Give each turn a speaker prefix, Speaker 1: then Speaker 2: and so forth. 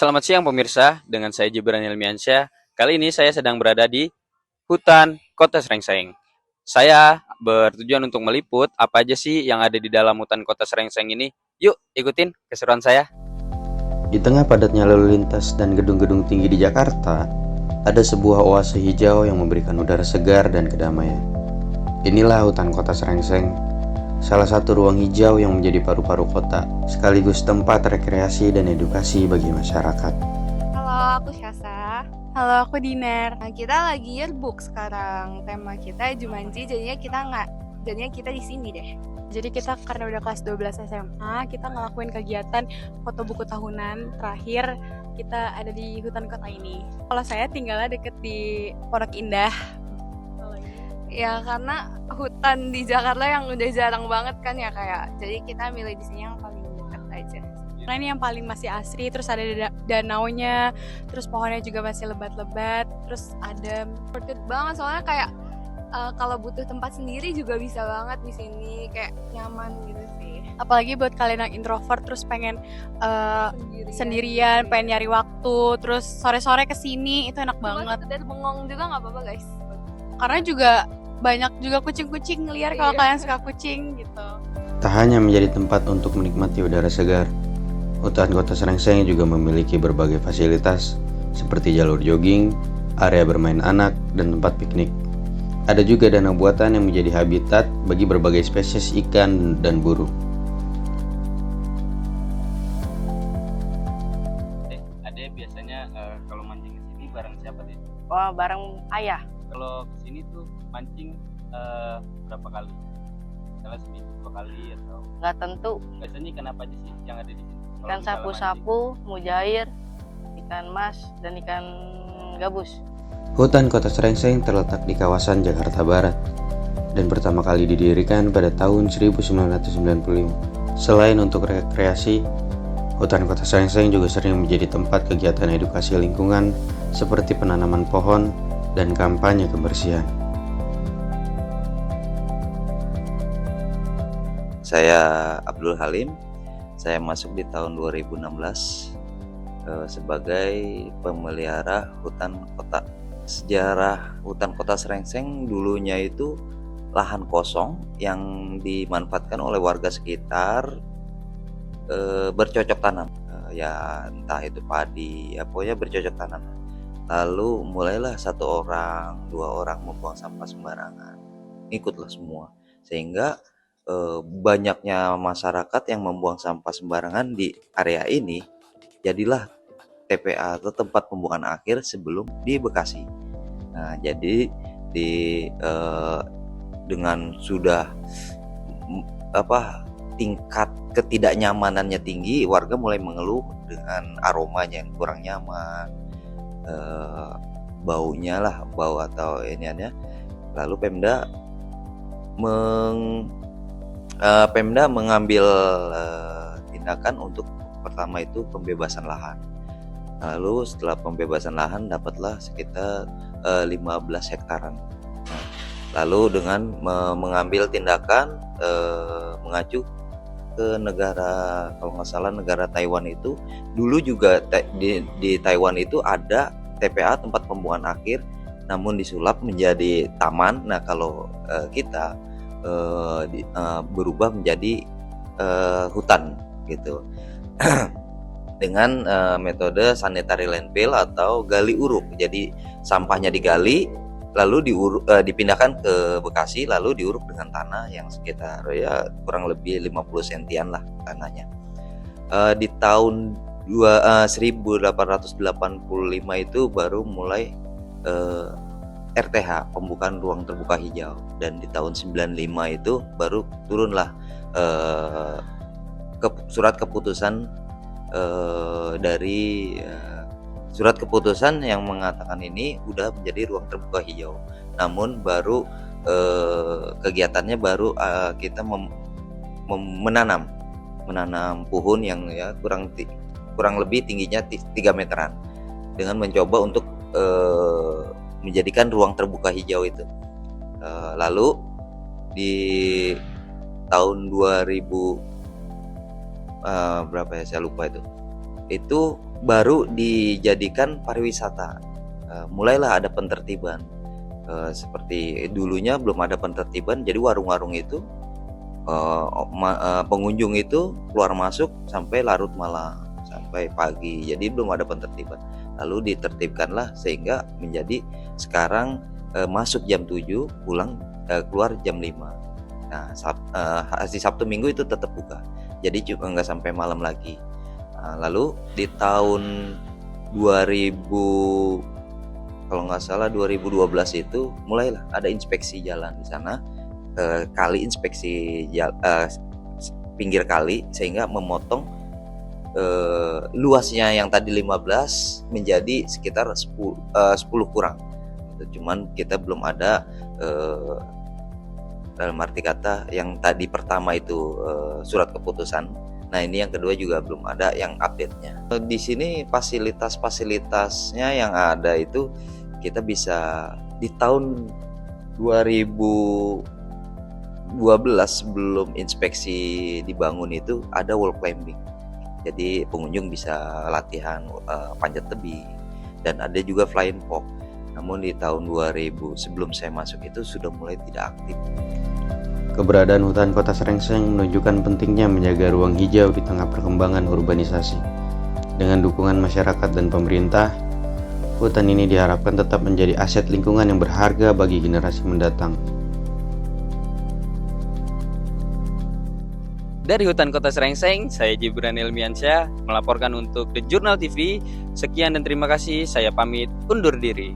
Speaker 1: Selamat siang pemirsa, dengan saya Gibran Ilmiansyah. Kali ini saya sedang berada di hutan Kota Srengseng. Saya bertujuan untuk meliput apa aja sih yang ada di dalam hutan Kota Srengseng ini. Yuk, ikutin keseruan saya.
Speaker 2: Di tengah padatnya lalu lintas dan gedung-gedung tinggi di Jakarta, ada sebuah oase hijau yang memberikan udara segar dan kedamaian. Inilah hutan Kota Srengseng, salah satu ruang hijau yang menjadi paru-paru kota, sekaligus tempat rekreasi dan edukasi bagi masyarakat.
Speaker 3: Halo, aku Syasa.
Speaker 4: Halo, aku Dinar.
Speaker 3: Nah, kita lagi yearbook sekarang. Tema kita Jumanji, jadinya kita di sini deh.
Speaker 4: Jadi kita karena udah kelas 12 SMA, kita ngelakuin kegiatan foto buku tahunan. Terakhir kita ada di hutan kota ini. Kalau saya tinggalnya deket di Pondok Indah.
Speaker 3: Ya karena hutan di Jakarta yang udah jarang banget kan ya kayak. Jadi kita milih di sini yang paling dekat aja.
Speaker 4: Karena ini yang paling masih asri, terus ada danaunya, terus pohonnya juga masih lebat-lebat, terus adem.
Speaker 3: Worth it banget soalnya kayak kalau butuh tempat sendiri juga bisa banget di sini, kayak nyaman gitu sih.
Speaker 4: Apalagi buat kalian yang introvert terus pengen sendirian, pengen nyari waktu, terus sore-sore kesini itu enak banget.
Speaker 3: Sekedar bengong juga nggak apa-apa guys.
Speaker 4: Karena juga banyak juga kucing-kucing liar kalau kalian suka kucing gitu.
Speaker 2: Tak hanya menjadi tempat untuk menikmati udara segar, hutan Kota Srengseng juga memiliki berbagai fasilitas seperti jalur jogging, area bermain anak, dan tempat piknik. Ada juga danau buatan yang menjadi habitat bagi berbagai spesies ikan dan burung.
Speaker 1: Ade biasanya kalau mancing ke sini bareng siapa deh?
Speaker 5: Wah, bareng ayah.
Speaker 1: Kalau ke sini tuh mancing berapa kali? Misalnya seminggu 2 kali atau
Speaker 5: Nggak tentu.
Speaker 1: biasanya ikan apa aja sih yang ada di sini? Kalau
Speaker 5: Ikan
Speaker 1: misalnya
Speaker 5: sapu-sapu, mujair, ikan mas, dan ikan gabus.
Speaker 2: Hutan Kota Srengseng terletak di kawasan Jakarta Barat dan pertama kali didirikan pada tahun 1995. Selain untuk rekreasi, hutan Kota Srengseng juga sering menjadi tempat kegiatan edukasi lingkungan seperti penanaman pohon dan kampanye kebersihan.
Speaker 6: Saya Abdul Halim. Saya masuk di tahun 2016 sebagai pemelihara hutan kota. Sejarah hutan Kota Srengseng dulunya itu lahan kosong yang dimanfaatkan oleh warga sekitar bercocok tanam. Ya entah itu padi, ya pokoknya bercocok tanam. Lalu mulailah 1 orang, 2 orang membuang sampah sembarangan. Ikutlah semua. Sehingga banyaknya masyarakat yang membuang sampah sembarangan di area ini, jadilah TPA atau tempat pembuangan akhir sebelum di Bekasi. Nah, jadi dengan sudah tingkat ketidaknyamanannya tinggi, warga mulai mengeluh dengan aromanya yang kurang nyaman, baunya lah, bau atau iniannya. Lalu Pemda mengambil tindakan untuk pertama itu pembebasan lahan. Lalu setelah pembebasan lahan dapatlah sekitar 15 hektaran. Nah, lalu dengan mengambil tindakan mengacu ke negara, kalau nggak salah negara Taiwan itu, dulu juga di Taiwan itu ada TPA tempat pembuangan akhir, namun disulap menjadi taman. Nah kalau kita berubah menjadi hutan gitu. Dengan metode sanitary landfill atau gali uruk. Jadi sampahnya digali, lalu dipindahkan ke Bekasi, lalu diuruk dengan tanah yang sekitar ya kurang lebih 50 sentian lah tanahnya. Di tahun 1885 itu baru mulai RTH, pembukaan ruang terbuka hijau, dan di tahun 95 itu baru turunlah surat keputusan dari surat keputusan yang mengatakan ini udah menjadi ruang terbuka hijau. Namun baru kegiatannya baru kita menanam pohon yang ya kurang lebih tingginya 3 meteran, dengan mencoba untuk menjadikan ruang terbuka hijau itu. Lalu di tahun 2000 berapa ya, saya lupa itu baru dijadikan pariwisata. Mulailah ada penertiban. Seperti dulunya belum ada penertiban, jadi warung-warung itu pengunjung itu keluar masuk sampai larut malam, sampai pagi. Jadi belum ada penertiban. Lalu ditertibkanlah sehingga menjadi sekarang masuk jam 7, pulang keluar jam 5. Nah, hari Sabtu Minggu itu tetap buka. Jadi cuma nggak sampai malam lagi. Lalu di tahun 2000 kalau nggak salah 2012 itu mulailah ada inspeksi jalan di sana, kali inspeksi pinggir kali, sehingga memotong luasnya yang tadi 15 menjadi sekitar 10 kurang. Cuman kita belum ada dalam arti kata yang tadi pertama itu surat keputusan. Nah, ini yang kedua juga belum ada yang update-nya. Di sini fasilitas-fasilitasnya yang ada itu kita bisa di tahun 2012 sebelum inspeksi dibangun itu ada wall climbing. Jadi pengunjung bisa latihan panjat tebing dan ada juga flying fox. Namun di tahun 2000 sebelum saya masuk itu sudah mulai tidak aktif.
Speaker 2: Keberadaan hutan kota Srengseng menunjukkan pentingnya menjaga ruang hijau di tengah perkembangan urbanisasi. Dengan dukungan masyarakat dan pemerintah, hutan ini diharapkan tetap menjadi aset lingkungan yang berharga bagi generasi mendatang.
Speaker 1: Dari hutan kota Srengseng, saya Gibran Ilmiansyah melaporkan untuk The Journal TV. Sekian dan terima kasih, saya pamit undur diri.